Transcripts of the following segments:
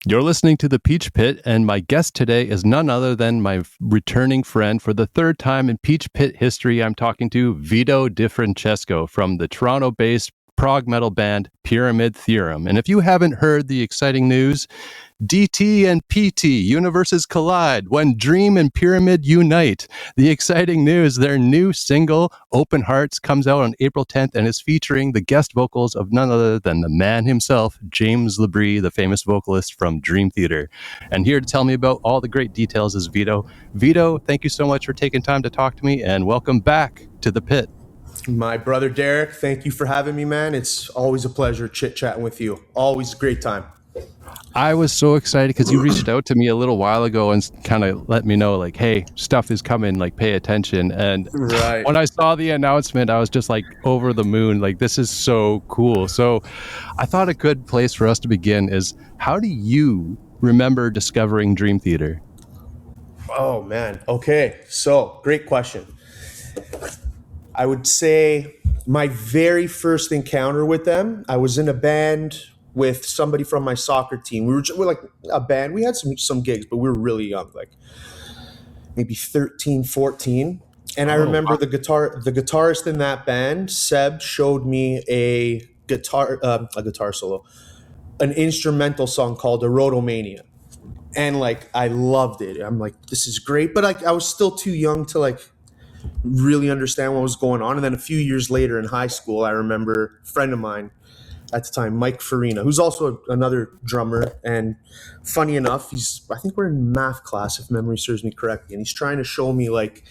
You're listening to The Peach Pit, and my guest today is none other than my returning friend for the third time in Peach Pit history. I'm talking to Vito DiFrancesco from the Toronto-based prog metal band Pyramid Theorem. And if you haven't heard the exciting news, DT and PT, universes collide when Dream and Pyramid unite. The exciting news, their new single, Open Hearts, comes out on April 10th and is featuring the guest vocals of none other than the man himself, James Labrie, the famous vocalist from Dream Theater. And here to tell me about all the great details is Vito. Vito, thank you so much for taking time to talk to me, and welcome back to the pit. My brother Derek, thank you for having me, man. It's always a pleasure chit-chatting with you. Always a great time. I was so excited because you reached out to me a little while ago and kind of let me know, like, hey, stuff is coming, like, pay attention. And when I saw the announcement, I was just like over the moon. Like, this is so cool. So I thought a good place for us to begin is, how do you remember discovering Dream Theater? Oh, man. Okay. So great question. I would say my very first encounter with them, I was in a band with somebody from my soccer team. We're like a band. We had some gigs, but we were really young, like maybe 13, 14. And I remember the guitarist in that band, Seb, showed me a guitar solo, an instrumental song called Erotomania. And like, I loved it. I'm like, this is great. But like, I was still too young to like really understand what was going on. And then a few years later in high school, I remember a friend of mine at the time, Mike Farina, who's also another drummer. And funny enough, I think we're in math class, if memory serves me correctly. And he's trying to show me like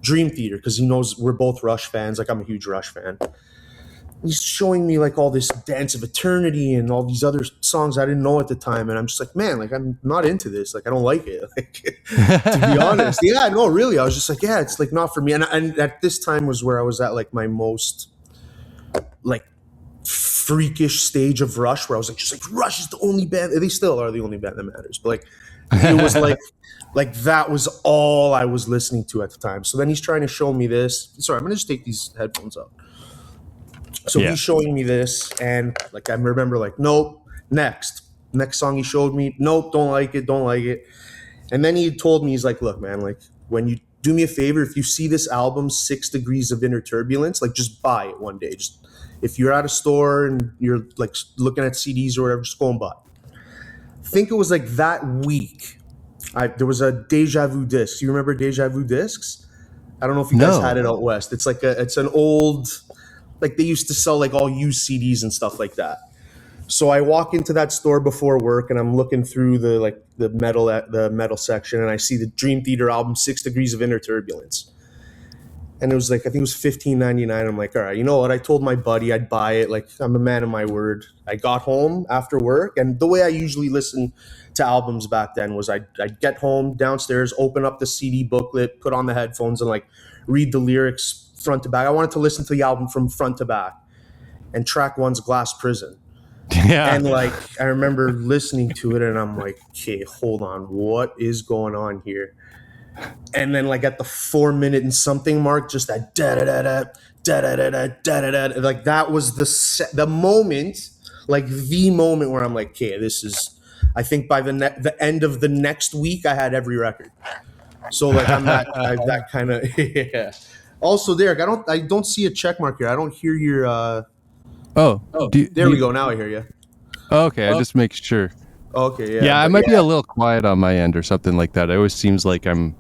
Dream Theater, because he knows we're both Rush fans. Like, I'm a huge Rush fan. He's showing me like all this Dance of Eternity and all these other songs I didn't know at the time. And I'm just like, man, like, I'm not into this. Like, I don't like it. Like, to be honest. Yeah, no, really. I was just like, yeah, it's like not for me. And at this time was where I was at like my most like freakish stage of Rush, where I was like, just like, Rush is the only band. They still are the only band that matters. But like, it was like that was all I was listening to at the time. So then he's trying to show me this. Sorry, I'm going to just take these headphones out. So he's showing me this, and like, I remember like, nope, next song he showed me, nope, don't like it. And then he told me, he's like, look, man, like, when you do me a favor, if you see this album, 6 Degrees of Inner Turbulence, like, just buy it one day. Just, if you're at a store and you're like looking at CDs or whatever, just go and buy it. I think it was like that week, there was a Deja Vu disc. You remember Deja Vu discs? I don't know if you guys had it out west. It's like it's an old, like, they used to sell like all used CDs and stuff like that. So I walk into that store before work and I'm looking through the metal section, and I see the Dream Theater album 6 Degrees of Inner Turbulence. And it was like, I think it was $15.99. I'm like, all right, you know what? I told my buddy I'd buy it. Like, I'm a man of my word. I got home after work, and the way I usually listen to albums back then was I'd get home downstairs, open up the CD booklet, put on the headphones, and like read the lyrics front to back. I wanted to listen to the album from front to back. And track 1's Glass Prison. Yeah. And like, I remember listening to it and I'm like, okay, hold on, what is going on here? And then like at the 4 minute and something mark, just that da-da-da-da, da-da-da-da, da-da-da, like that was the moment, like the moment where I'm like, okay, this is, I think by the end of the next week, I had every record. So like I'm that kind of, yeah. Also, Derek, I don't see a check mark here. I don't hear your. There we go. Now I hear you. Okay, I just make sure. Okay, yeah. Yeah, I might be a little quiet on my end or something like that. It always seems like I'm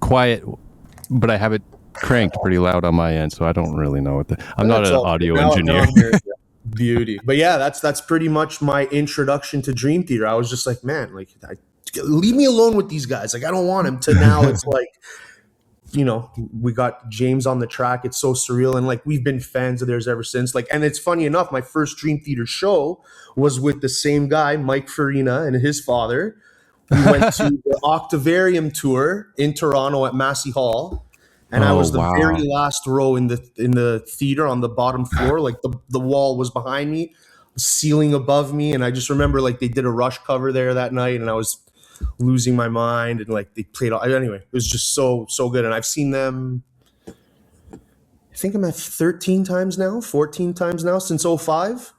quiet, but I have it cranked pretty loud on my end, so I don't really know what I'm not an audio engineer. Beauty. But yeah, that's pretty much my introduction to Dream Theater. I was just like, man, like, leave me alone with these guys. Like, I don't want them. To now, it's like, you know, we got James on the track. It's so surreal. And like, we've been fans of theirs ever since. Like, and it's funny enough, my first Dream Theater show was with the same guy, Mike Farina, and his father. We went to the Octavarium tour in Toronto at Massey Hall. And I was the very last row in the theater on the bottom floor. Like the wall was behind me, the ceiling above me. And I just remember like they did a Rush cover there that night, and I was losing my mind, and like they played anyway, it was just so good. And I've seen them, I think I'm at 14 times now since 2005.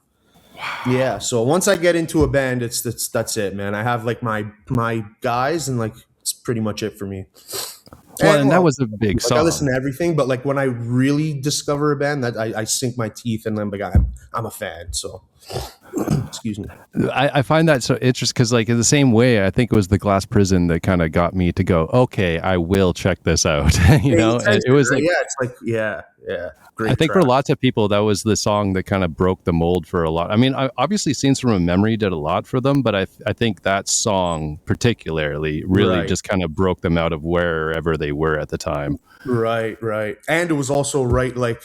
Yeah, so once I get into a band, that's it, man. I have like my guys, and like it's pretty much it for me. Well, And and that well, was a big like I listen song. to everything, but like when I really discover a band, that I sink my teeth, and I'm like I'm a fan. So excuse me. I find that so interesting because, like, in the same way, I think it was the Glass Prison that kind of got me to go, okay, I will check this out. Pay And it attention, was right? like, Yeah, it's like yeah, I great think for track. lots of people, that was the song that kind of broke the mold for a lot. I mean, obviously, Scenes from a Memory did a lot for them, but I think that song particularly really Right. just kind of broke them out of wherever they were at the time. Right. And it was also right, like,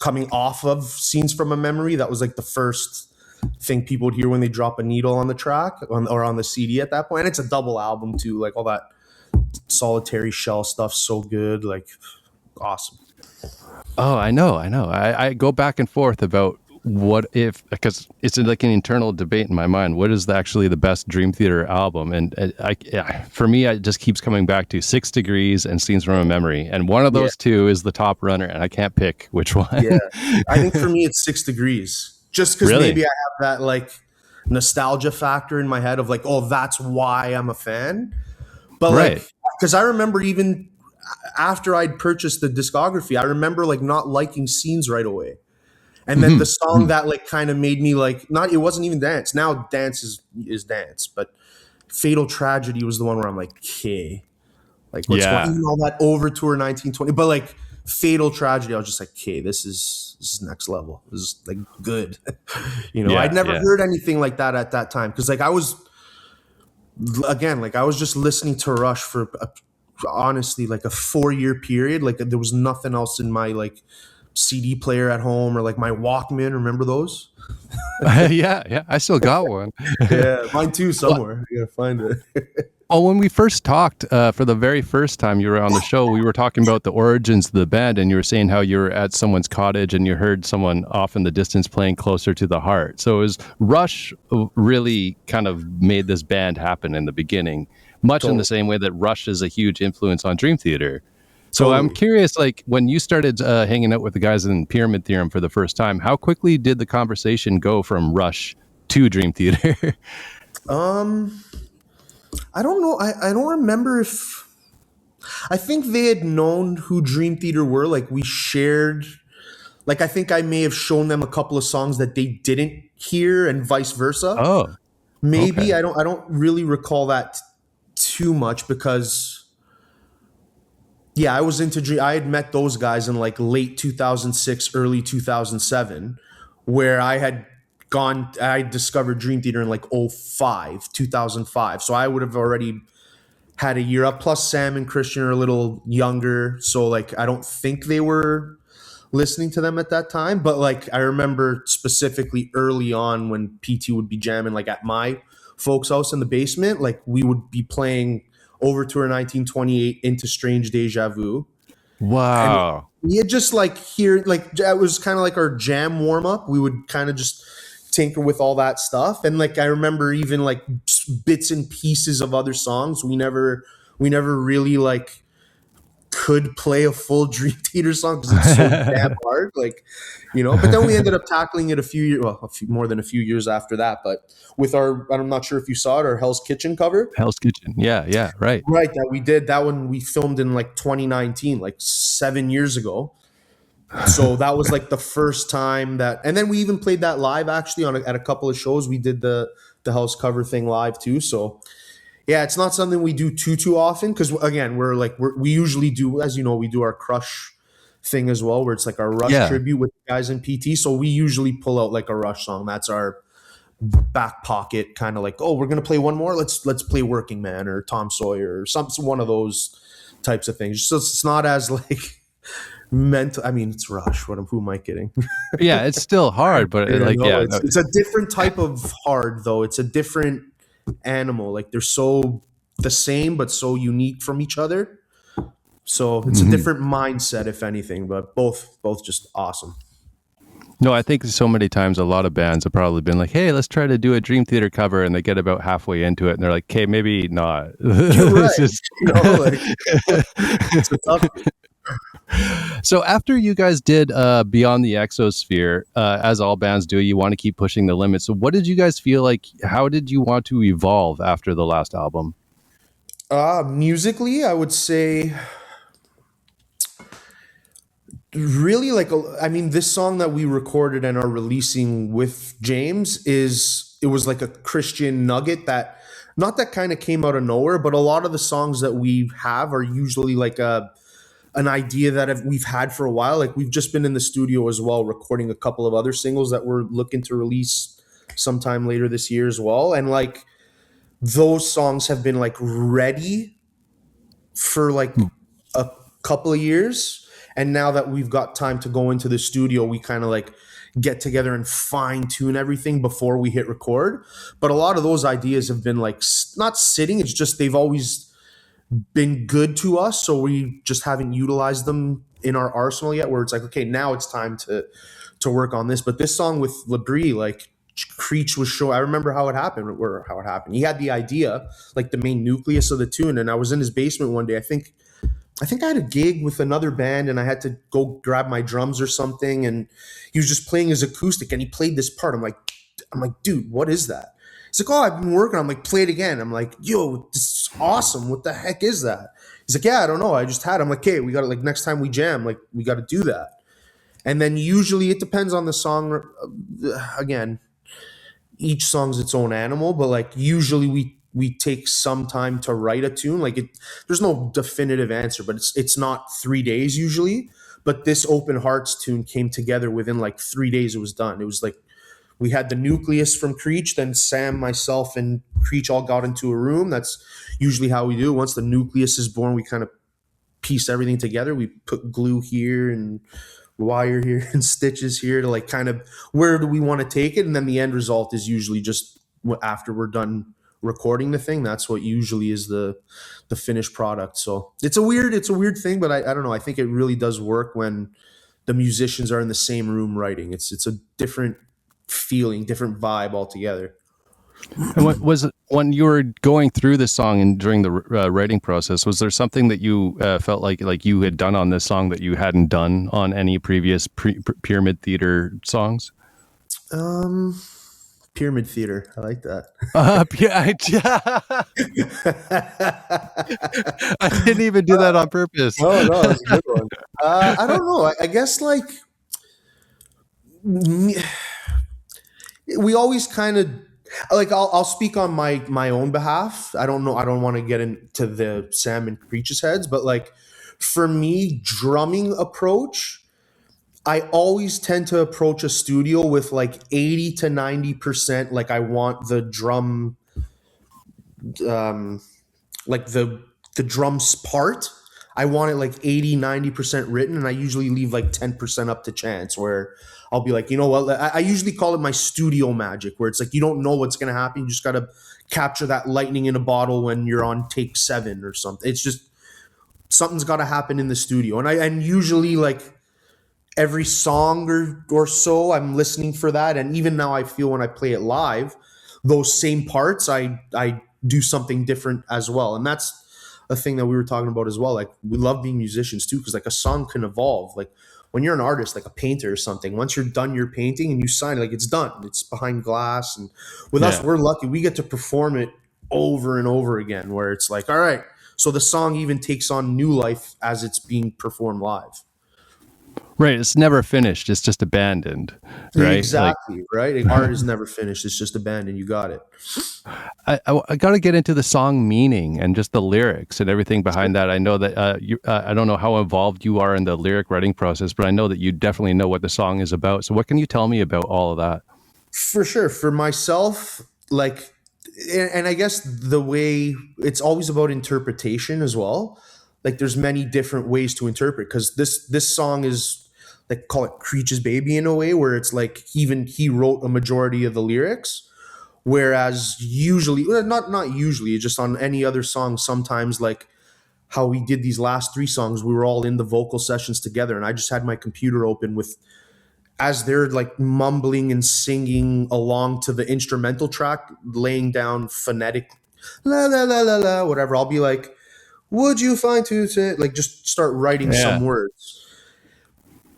coming off of Scenes from a Memory, that was like the first thing people would hear when they drop a needle on the track or on the CD at that point. And it's a double album too, like all that Solitary Shell stuff, so good, like awesome. Oh, I know. I go back and forth about what if, because it's like an internal debate in my mind. What is actually the best Dream Theater album? And for me, it just keeps coming back to 6 Degrees and Scenes from a Memory. And one of Yeah, those two is the top runner, and I can't pick which yeah. one. I think for me it's 6 Degrees. Just because Really? maybe I have that like nostalgia factor in my head of like, oh, that's why I'm a fan. But Right. like, because I remember even after I'd purchased the discography, I remember like not liking Scenes right away. And then the Mhm. song that like kind of made me like, not, it wasn't even dance. Now dance is dance, but Fatal Tragedy was the one where I'm like, okay, like what's going, Yeah. even all that over tour 1920, but like Fatal Tragedy, I was just like, okay, this is next level. This is like good. I'd Yeah. never Yeah. heard anything like that at that time. Cause like I was, again, like I was just listening to Rush for honestly like a 4 year period. Like there was nothing else in my like CD player at home or like my Walkman. Remember those? Yeah. Yeah. I still got one. Yeah, mine too Well, somewhere. I gotta find it. when we first talked for the very first time you were on the show, we were talking about the origins of the band, and you were saying how you were at someone's cottage and you heard someone off in the distance playing Closer to the Heart. So it was Rush really kind of made this band happen in the beginning, much in the Totally. same way that Rush is a huge influence on Dream Theater. So I'm Totally. curious, like when you started hanging out with the guys in Pyramid Theorem for the first time, how quickly did the conversation go from Rush to Dream Theater? Um, I don't know. I don't remember if I think they had known who Dream Theater were. Like we shared. Like I think I may have shown them a couple of songs that they didn't hear, and vice versa. Oh, Maybe okay. I don't really recall that too much because yeah, I was into Dream. I had met those guys in like late 2006, early 2007, where I discovered Dream Theater in like 05, 2005. So I would have already had a year up. Plus, Sam and Christian are a little younger. So, like, I don't think they were listening to them at that time. But, like, I remember specifically early on when PT would be jamming, like, at my folks' house in the basement, like, we would be playing Over Tour 1928 into Strange Deja Vu. And Wow. we had just like here, like it was kind of like our jam warm up. We would kind of just tinker with all that stuff, and like I remember even like bits and pieces of other songs. We never really like could play a full Dream Theater song because it's so damn hard. But then we ended up tackling it more than a few years after that. But with I'm not sure if you saw it, our Hell's Kitchen cover. Hell's Kitchen. Yeah, yeah, right. Right, that we did. That one we filmed in like 2019, like 7 years ago. So that was like the first time and then we even played that live actually at a couple of shows. We did the house cover thing live too. So yeah, it's not something we do too often because again, we usually do, as you know, we do our Crush thing as well, where it's like our Rush Yeah. tribute with the guys in PT. So we usually pull out like a Rush song. That's our back pocket kind of like, oh, we're gonna play one more. Let's play Working Man or Tom Sawyer or some one of those types of things. So it's not as like mental. I mean, it's Rush. Who am I kidding? Yeah, it's still hard, but yeah, no, It's a different type of hard though. It's a different animal. Like they're so the same but so unique from each other. So it's a mhm. different mindset, if anything. But both just awesome. No, I think so many times a lot of bands have probably been like, "Hey, let's try to do a Dream Theater cover," and they get about halfway into it, and they're like, "Okay, maybe not." You're This right. is Like it's a tough. So after you guys did Beyond the Exosphere, as all bands do, you want to keep pushing the limits. So what did you guys feel like? How did you want to evolve after the last album? Musically, I would say really like I mean, this song that we recorded and are releasing with James is it was like a Christian nugget that not that kind of came out of nowhere, but a lot of the songs that we have are usually like a an idea that we've had for a while. Like we've just been in the studio as well, recording a couple of other singles that we're looking to release sometime later this year as well. And like those songs have been like ready for like a couple of years. And now that we've got time to go into the studio, we kind of like get together and fine tune everything before we hit record. But a lot of those ideas have been like not sitting, it's just they've always been good to us, so we just haven't utilized them in our arsenal yet. Where it's like, okay, now it's time to work on this. But this song with Labrie, like Creech was showing. I remember how it happened. Or how it happened. He had the idea, like the main nucleus of the tune, and I was in his basement one day. I think I had a gig with another band, and I had to go grab my drums or something, and he was just playing his acoustic, and he played this part. I'm like, dude, what is that? He's like, oh, I've been working. I'm like, play it again. I'm like, yo, this is awesome. What the heck is that? He's like, yeah, I don't know. I just had it. I'm like, okay, we got to, like, next time we jam, like, we got to do that. And then usually it depends on the song. Again, each song's its own animal, but like usually we take some time to write a tune. Like there's no definitive answer, but it's not 3 days usually. But this Open Hearts tune came together within like 3 days. It was done. It was like we had the nucleus from Creech, then Sam, myself, and Creech all got into a room. That's usually how we do it. Once the nucleus is born, we kind of piece everything together. We put glue here and wire here and stitches here to like kind of where do we want to take it, and then the end result is usually just after we're done recording the thing. That's what usually is the finished product. So it's a weird thing, but I don't know. I think it really does work when the musicians are in the same room writing. It's a different feeling, different vibe altogether. And what was when you were going through this song and during the writing process? Was there something that you felt like you had done on this song that you hadn't done on any previous Pyramid Theater songs? Um, Pyramid Theater. I like that. I didn't even do that on purpose. Oh no, that's a good one. I don't know. I guess like we always kind of like I'll speak on my own behalf. I don't know. I don't want to get into the Sam and Creech's heads, but like for me, drumming approach, I always tend to approach a studio with like 80 to 90%. Like I want the drum, like the drums part. I want it like 80, 90% written, and I usually leave like 10% up to chance where I'll be like, you know what? I usually call it my studio magic, where it's like you don't know what's going to happen. You just got to capture that lightning in a bottle when you're on take 7 or something. It's just something's got to happen in the studio. And usually like every song or so I'm listening for that. And even now I feel when I play it live, those same parts, I do something different as well. And that's a thing that we were talking about as well. Like we love being musicians too, because like a song can evolve. Like when you're an artist, like a painter or something, once you're done your painting and you sign it, like it's done. It's behind glass. And with us, we're lucky. We get to perform it over and over again, where it's like, all right, so the song even takes on new life as it's being performed live. Right. It's never finished. It's just abandoned. Right. Exactly. Like, right. Art is never finished. It's just abandoned. You got it. I got to get into the song meaning and just the lyrics and everything behind that. I know that I don't know how involved you are in the lyric writing process, but I know that you definitely know what the song is about. So what can you tell me about all of that? For sure. For myself, like, and I guess the way it's always about interpretation as well. Like there's many different ways to interpret, because this song is like, call it Creech's baby in a way, where it's like even he wrote a majority of the lyrics. Whereas usually, not usually, just on any other song, sometimes like how we did these last 3 songs, we were all in the vocal sessions together, and I just had my computer open with, as they're like mumbling and singing along to the instrumental track, laying down phonetic, la la la la la, whatever. I'll be like, would you find to say, like, just start writing Yeah. some words.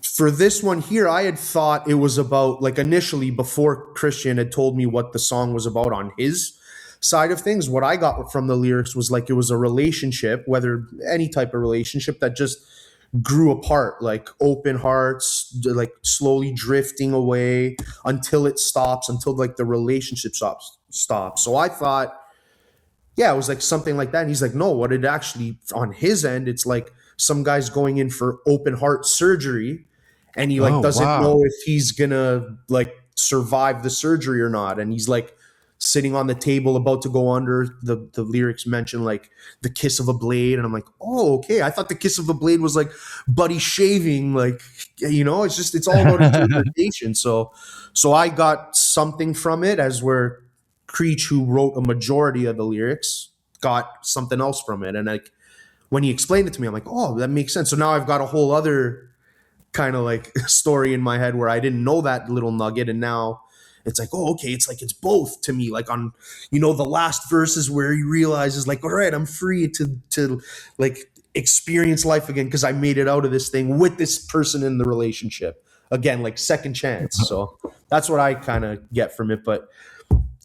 For this one here, I had thought it was about, like, initially before Christian had told me what the song was about on his side of things, what I got from the lyrics was like it was a relationship, whether any type of relationship that just grew apart, like open hearts, like slowly drifting away until it stops, until like the relationship stops. So I thought, yeah, it was like something like that. And he's like, no, what it actually on his end, it's like some guy's going in for open heart surgery, and he like Oh, doesn't wow. know if he's gonna like survive the surgery or not. And he's like sitting on the table about to go under. The lyrics mention like the kiss of a blade, and I'm like, oh, okay. I thought the kiss of a blade was like buddy shaving, like, you know, it's just, it's all about interpretation. So I got something from it, as where Creech, who wrote a majority of the lyrics, got something else from it. And like when he explained it to me, I'm like, oh, that makes sense. So now I've got a whole other kind of like story in my head where I didn't know that little nugget, and now it's like, oh, okay, it's like it's both to me. Like on, you know, the last verses where he realizes like, all right, I'm free to like experience life again because I made it out of this thing with this person in the relationship again, like second chance. So that's what I kind of get from it. But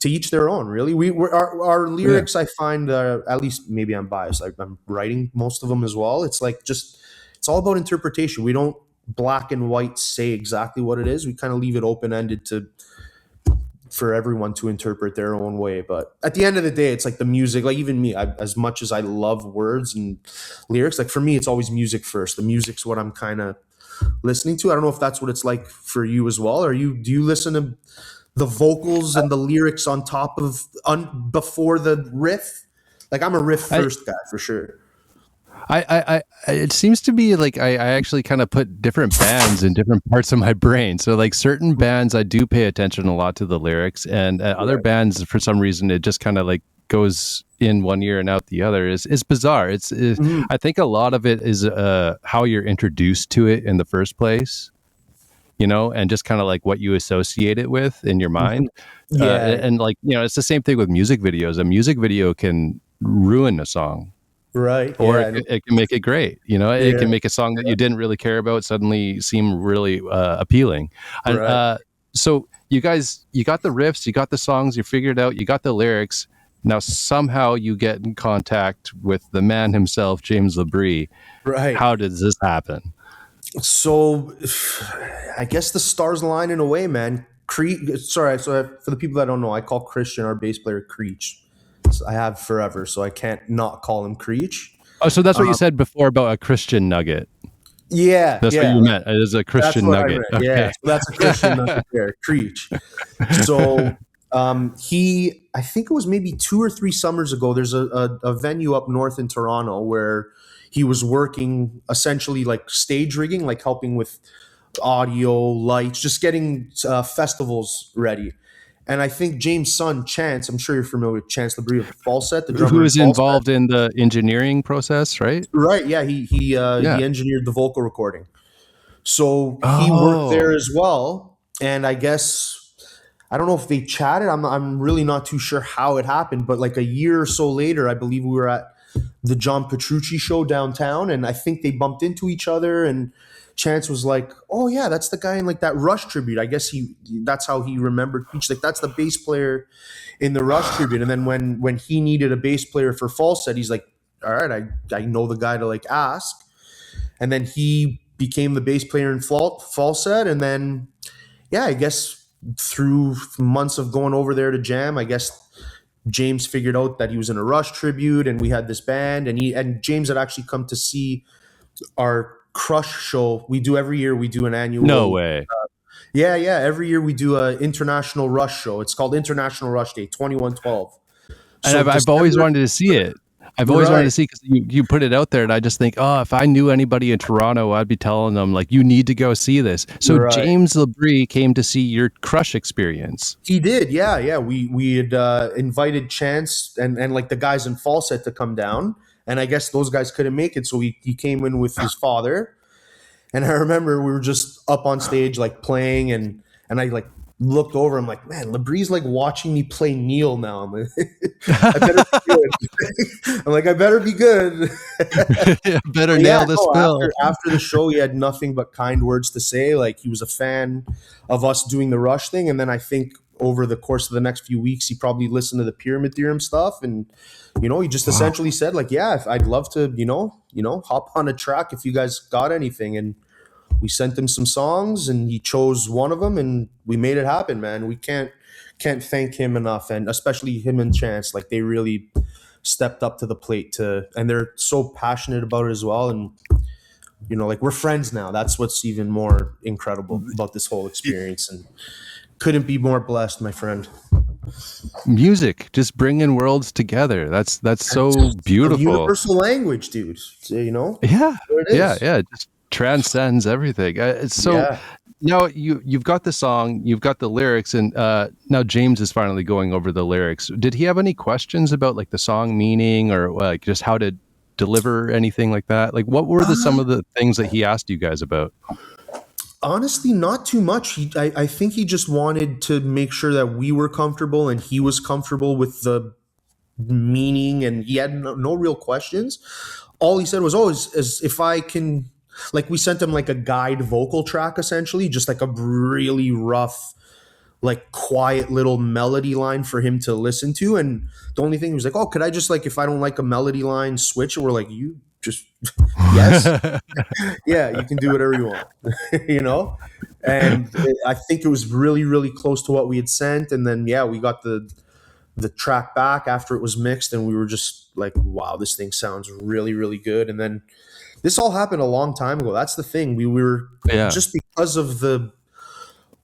to each their own, really. Our Yeah. lyrics, I find, at least maybe I'm biased. I'm writing most of them as well. It's like just, it's all about interpretation. We don't black and white say exactly what it is. We kind of leave it open ended to for everyone to interpret their own way. But at the end of the day, it's like the music. Like even me, as much as I love words and lyrics, like for me, it's always music first. The music's what I'm kind of listening to. I don't know if that's what it's like for you as well. Do you listen to the vocals and the lyrics on top of before the riff? Like I'm a riff I, first guy for sure. it seems to be like I actually kind of put different bands in different parts of my brain. So like certain bands, I do pay attention a lot to the lyrics, and other Right. bands, for some reason, it just kind of like goes in one ear and out the other. Is bizarre. Mhm. I think a lot of it is how you're introduced to it in the first place, you know, and just kind of like what you associate it with in your Mhm. mind. Yeah. And like, you know, it's the same thing with music videos. A music video can ruin a song, Right. or Yeah. And it can make it great. You know, it yeah. can make a song that you didn't really care about suddenly seem really appealing. And Right. so you guys, you got the riffs, you got the songs, you figured out, you got the lyrics. Now somehow you get in contact with the man himself, James Labrie. Right. How does this happen? So I guess the stars align in a way, man. Sorry, for the people that don't know, I call Christian, our bass player, Creech. So I have forever, so I can't not call him Creech. Oh, so that's what you Um, said before about a Christian nugget. yeah, That's what yeah, you like meant. It is a that's Christian what I nugget. meant. Yeah, Okay. so that's a Christian nugget there, Creech. So I think it was maybe 2 or 3 summers ago. There's a venue up north in Toronto where he was working essentially like stage rigging, like helping with audio, lights, just getting festivals ready. And I think James' son, Chance, I'm sure you're familiar with Chance Labrie of Falset, the drummer Who in is Falset. involved in the engineering process, right? Right, yeah, Yeah. he engineered the vocal recording. So he worked there Oh. as well. And I guess I don't know if they chatted. I'm really not too sure how it happened, but like a year or so later, I believe we were at the John Petrucci show downtown, and I think they bumped into each other. And Chance was like, "Oh yeah, that's the guy in like that Rush tribute." I guess that's how he remembered Peach. Like that's the bass player in the Rush tribute. And then when he needed a bass player for Falset, he's like, "All right, I know the guy to like ask." And then he became the bass player in Falset, and then yeah, I guess through months of going over there to jam, I guess James figured out that he was in a Rush tribute, and we had this band, and James had actually come to see our Crush show. We do every year. We do an No annual. way. Yeah. Every year we do a international Rush show. It's called International Rush Day 2112. And So I've always December, wanted to see it. I've always wanted to right? see, because you put it out there, and I just think, oh, if I knew anybody in Toronto, I'd be telling them like, you need to go see this. So Right. James Labrie came to see your Crush experience. He did, yeah. We had invited Chance and like the guys in Falset to come down, and I guess those guys couldn't make it, so he came in with his father. And I remember we were just up on stage like playing, and I like looked over. I'm like, man, Labrie's like watching me play Neil now. I'm like, I better feel I'm like, I better be good. Better But nail yeah, this no, bill. after the show, he had nothing but kind words to say. Like, he was a fan of us doing the Rush thing. And then I think over the course of the next few weeks, he probably listened to the Pyramid Theorem stuff. And, he just essentially said, like, yeah, if I'd love to, hop on a track if you guys got anything. And we sent him some songs and he chose one of them and we made it happen, man. We can't thank him enough. And especially him and Chance, like, they really stepped up to the plate and they're so passionate about it as well. And, like, we're friends now. That's what's even more incredible about this whole experience. And couldn't be more blessed, my friend. Music, just bringing worlds together. That's so beautiful. A universal language, dude. Yeah. There it is. Yeah. It just transcends everything. It's so. Yeah. Now you've got the song, you've got the lyrics, and now James is finally going over the lyrics. Did he have any questions about like the song meaning or like just how to deliver anything like that? Like, what were some of the things that he asked you guys about? Honestly, not too much. I think he just wanted to make sure that we were comfortable and he was comfortable with the meaning, and he had no real questions. All he said was, is if I can, like, we sent him like a guide vocal track, essentially, just like a really rough, like, quiet little melody line for him to listen to. And the only thing he was like, could I just, like, if I don't like a melody line, switch it? We're like, you just, yes. Yeah, you can do whatever you want, And I think it was really, really close to what we had sent. And then, yeah, we got the track back after it was mixed and we were just like, wow, this thing sounds really, really good. And then this all happened a long time ago. That's the thing. We were just because of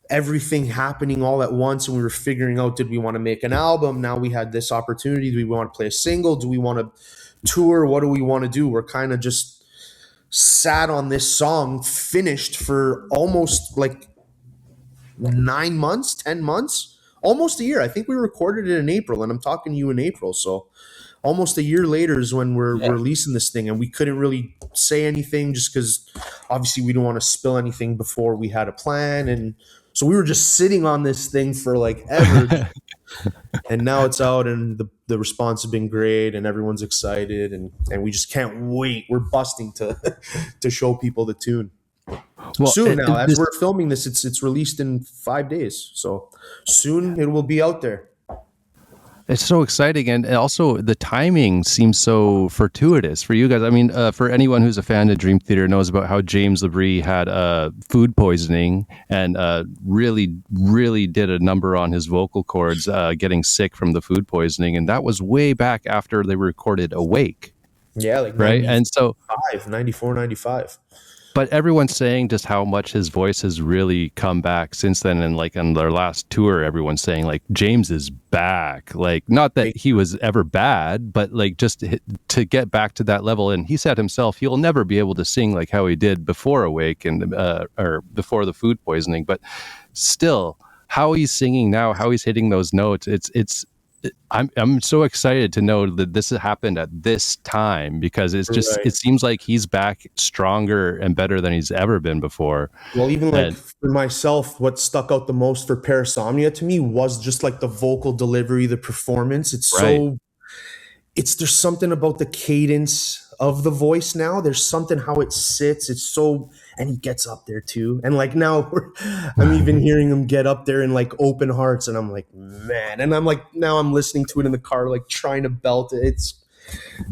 everything happening all at once, and we were figuring out, did we want to make an album? Now we had this opportunity. Do we want to play a single? Do we want to tour? What do we want to do? We're kind of just sat on this song, finished for almost like 9 months, 10 months, almost a year. I think we recorded it in April, and I'm talking to you in April. So almost a year later is when we're releasing this thing, and we couldn't really say anything just because obviously we don't want to spill anything before we had a plan. And so we were just sitting on this thing for like ever. And now it's out, and the response has been great, and everyone's excited, and we just can't wait. We're busting to show people the tune. Well, soon now, as we're filming this, it's released in 5 days. So soon it will be out there. It's so exciting, and also the timing seems so fortuitous for you guys. I mean, for anyone who's a fan of Dream Theater knows about how James Labrie had food poisoning and really, really did a number on his vocal cords, getting sick from the food poisoning, and that was way back after they recorded Awake. Yeah, like right, and so 94, 95. But everyone's saying just how much his voice has really come back since then. And like on their last tour, everyone's saying like James is back. Like, not that he was ever bad, but like just to get back to that level. And he said himself, he'll never be able to sing like how he did before Awake and or before the food poisoning. But still, how he's singing now, how he's hitting those notes, I'm so excited to know that this has happened at this time, because it's just it seems like he's back stronger and better than he's ever been before. Well, even like for myself, what stuck out the most for Parasomnia to me was just like the vocal delivery, the performance. It's there's something about the cadence of the voice now. There's something how it sits. It's so, and he gets up there too. And like now I'm even hearing him get up there in like Open Hearts, and I'm like, man. And I'm like, now I'm listening to it in the car, like trying to belt it.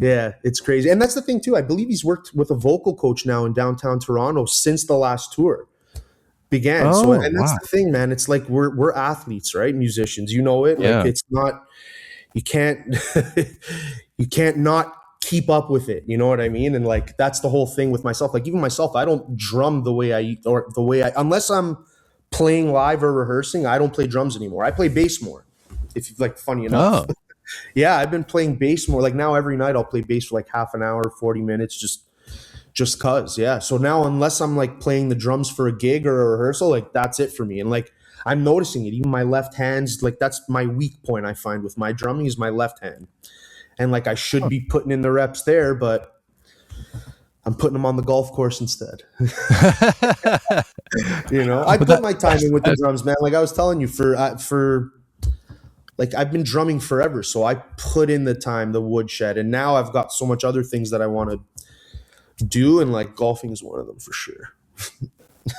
It's crazy. And that's the thing too. I believe he's worked with a vocal coach now in downtown Toronto since the last tour began. That's the thing, man. It's like we're athletes, right? Musicians, you know it. Like it's not, you can't not keep up with it. You know what I mean? And like, that's the whole thing with myself. Like even myself, I don't drum the way I unless I'm playing live or rehearsing, I don't play drums anymore. I play bass more. If like, funny enough. Yeah, I've been playing bass more. Like now every night I'll play bass for like half an hour, 40 minutes, just cause. Yeah. So now unless I'm like playing the drums for a gig or a rehearsal, like that's it for me. And like, I'm noticing it. Even my left hand's like, that's my weak point. I find with my drumming is my left hand. And like, I should be putting in the reps there, but I'm putting them on the golf course instead. I put my time in with the drums, man. Like I was telling you, for like I've been drumming forever, so I put in the time, the woodshed, and now I've got so much other things that I want to do, and like golfing is one of them for sure.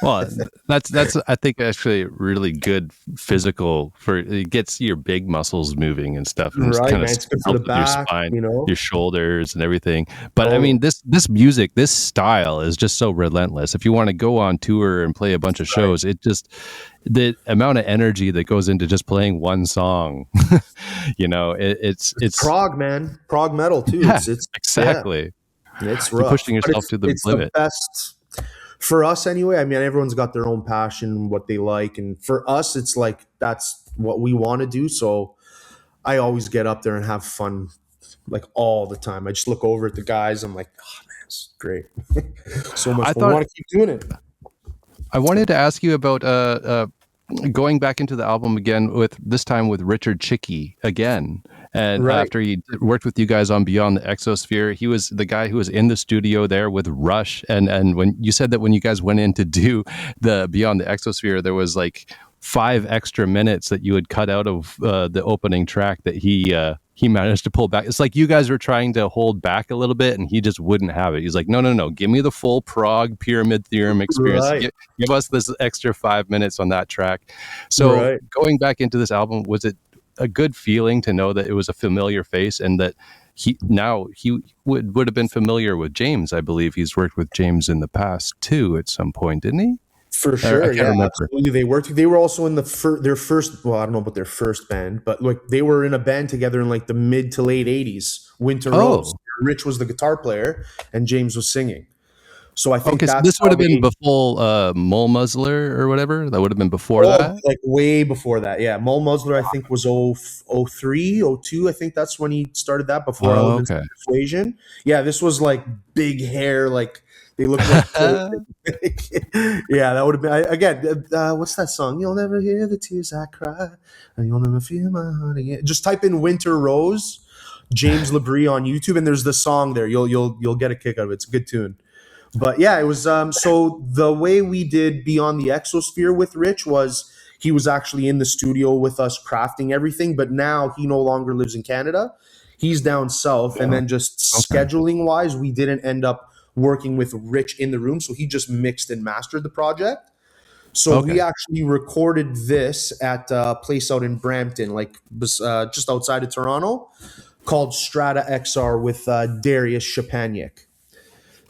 Well, that's I think actually really good physical for it gets your big muscles moving and stuff, and just Right, kind of man. It's good for the helps with your back, spine, you know. your shoulders, and everything. But I Totally. mean, this music, this style is just so relentless. If you want to go on tour and play a bunch of Right. shows, it just the amount of energy that goes into just playing one song, It's it's prog, man. Prog metal too. yeah, It's yeah, exactly. it's You're rough, pushing but yourself it's to the it's the limit. best for us anyway. I mean, everyone's got their own passion, what they like, and for us, it's like that's what we want to do. So I always get up there and have fun, like all the time. I just look over at the guys. I'm like, oh man, it's great, so much I fun. We thought want to keep doing it. I wanted to ask you about going back into the album again with this time with Richard Chicky again. And Right. after he worked with you guys on Beyond the Exosphere, he was the guy who was in the studio there with Rush. And when you said that when you guys went in to do the Beyond the Exosphere, there was like 5 extra minutes that you had cut out of the opening track that he managed to pull back. It's like you guys were trying to hold back a little bit, and he just wouldn't have it. He's like, no, no, no, give me the full prog pyramid theorem experience. Right. Give us this extra 5 minutes on that track. So Right. going back into this album, was it a good feeling to know that it was a familiar face and that he would have been familiar with James? I believe he's worked with James in the past too at some point, didn't he? For Or I sure, can't yeah, remember. absolutely. They worked. They were also in their first. Well, I don't know about their first band, but like they were in a band together in like the mid to late '80s. Winter Rose. Oh, Rich was the guitar player, and James was singing. So I think okay. So that's this would how have been they. before Mole Muzzler or whatever. That would have been before Oh, that. like way before that. Yeah, Mole Muzzler, I think was 03, 02. I think that's when he started that. Before Oh, Elements of okay. Persuasion. Yeah, this was like big hair, like they looked like. Yeah, that would have been again. What's that song? You'll never hear the tears I cry, and you'll never feel my heart again. Just type in Winter Rose, James Labrie on YouTube, and there's the song there. You'll get a kick out of it. It's a good tune. But yeah, it was so the way we did Beyond the Exosphere with Rich was he was actually in the studio with us crafting everything, but now he no longer lives in Canada. He's down south, and then just Okay. scheduling wise, we didn't end up working with Rich in the room, so he just mixed and mastered the project. So we Okay. actually recorded this at a place out in Brampton, like just outside of Toronto, called Strata XR with Darius Shapaniak.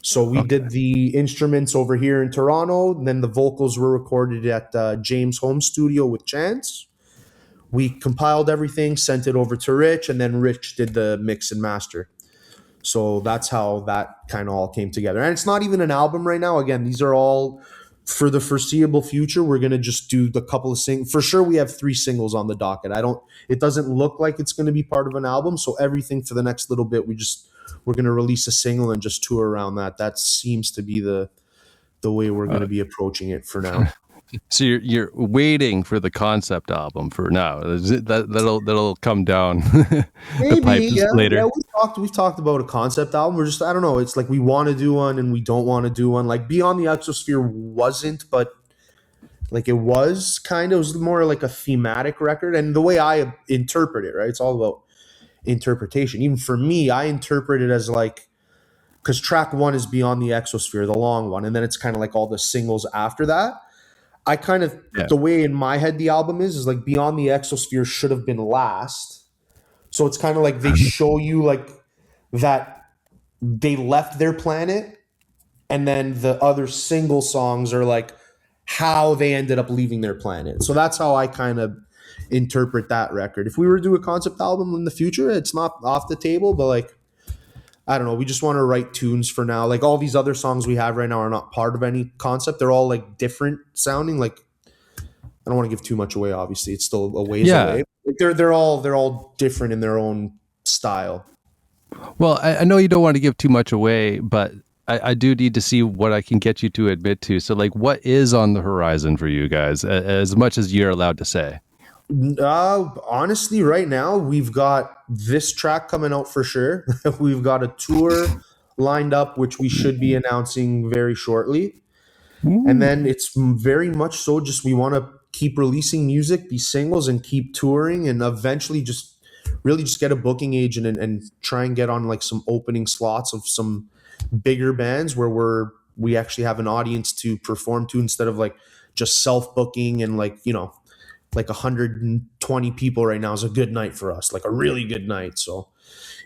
So we Okay. did the instruments over here in Toronto. Then the vocals were recorded at James' home studio with Chance. We compiled everything, sent it over to Rich, and then Rich did the mix and master. So that's how that kind of all came together. And it's not even an album right now. Again, these are all for the foreseeable future. We're gonna just do the couple of singles. For sure, we have 3 singles on the docket. I don't. It doesn't look like it's going to be part of an album. So everything for the next little bit, we're going to release a single and just tour around that. That seems to be the way we're going Uh, to be approaching it for now. so you're waiting for the concept album for now. That'll come down the Maybe, pipe just yeah, yeah. later. We've talked about a concept album. We're just I don't know. It's like we want to do one and we don't want to do one. Like Beyond the Exosphere wasn't, but like it was kind of. It was more like a thematic record, and the way I interpret it, right? It's all about interpretation. Even for me, I interpret it as like because track one is Beyond the Exosphere, the long one, and then it's kind of like all the singles after that. I kind of Yeah. the way in my head the album is like Beyond the Exosphere should have been last. So it's kind of like they show you like that they left their planet, and then the other single songs are like how they ended up leaving their planet. So that's how I kind of interpret that record. If we were to do a concept album in the future, it's not off the table, but like I don't know. We just want to write tunes for now. Like all these other songs we have right now are not part of any concept. They're all like different sounding. Like I don't want to give too much away. Obviously, it's still a ways Yeah. away. Like they're all different in their own style. Well, I know you don't want to give too much away, but I do need to see what I can get you to admit to. So, like, what is on the horizon for you guys, as much as you're allowed to say? Honestly, right now we've got this track coming out for sure. We've got a tour lined up, which we should be announcing very shortly. And Ooh. then it's very much so just we want to keep releasing music, these singles, and keep touring, and eventually just really just get a booking agent and try and get on like some opening slots of some bigger bands where we actually have an audience to perform to instead of like just self booking and like, you know, like 120 people right now is a good night for us, like a really good night. So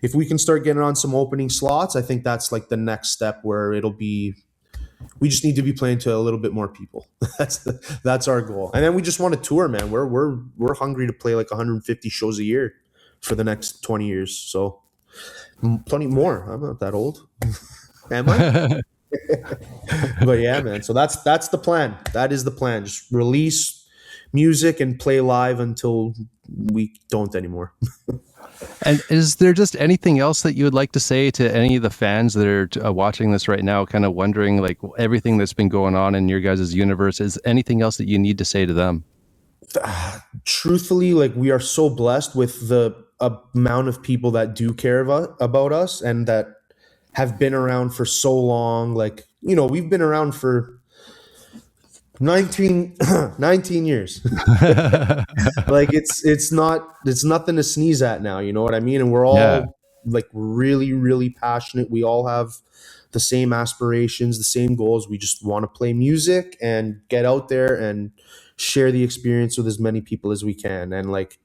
if we can start getting on some opening slots, I think that's like the next step where it'll be, we just need to be playing to a little bit more people. That's our goal. And then we just want to tour, man. We're hungry to play like 150 shows a year for the next 20 years. So plenty more. I'm not that old. Am I? But yeah, man. So that's the plan. That is the plan. Just release music and play live until we don't anymore. And is there just anything else that you would like to say to any of the fans that are watching this right now, kind of wondering like everything that's been going on in your guys' universe? Is anything else that you need to say to them? Truthfully, like we are so blessed with the amount of people that do care about us and that have been around for so long. Like, you know, we've been around for 19 years. Like it's nothing to sneeze at now, you know what I mean? And we're Yeah. all like really, really passionate. We all have the same aspirations, the same goals. We just want to play music and get out there and share the experience with as many people as we can. And like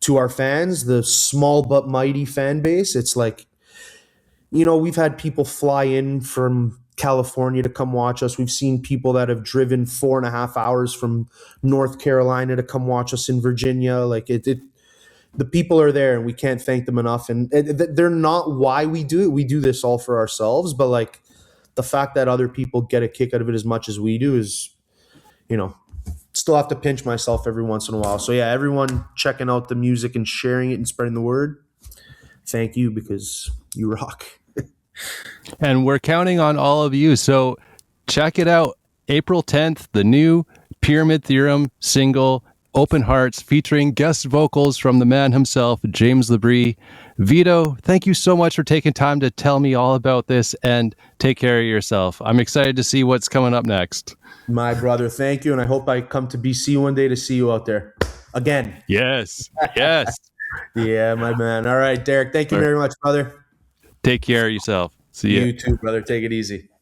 to our fans, the small but mighty fan base, it's like, you know, we've had people fly in from California to come watch us. We've seen people that have driven 4.5 hours from North Carolina to come watch us in Virginia. Like the people are there and we can't thank them enough. And they're not why we do it. We do this all for ourselves, but like the fact that other people get a kick out of it as much as we do is, you know, still have to pinch myself every once in a while. So yeah, everyone checking out the music and sharing it and spreading the word. Thank you, because you rock. And we're counting on all of you. So check it out. April 10th, the new Pyramid Theorem single, Open Hearts, featuring guest vocals from the man himself, James Labrie. Vito, thank you so much for taking time to tell me all about this, and take care of yourself. I'm excited to see what's coming up next. My brother, thank you. And I hope I come to BC one day to see you out there again. Yes. Yes. Yeah, my man. All right, Derek, thank you very much, brother. Take care of yourself. See you. You too, brother. Take it easy.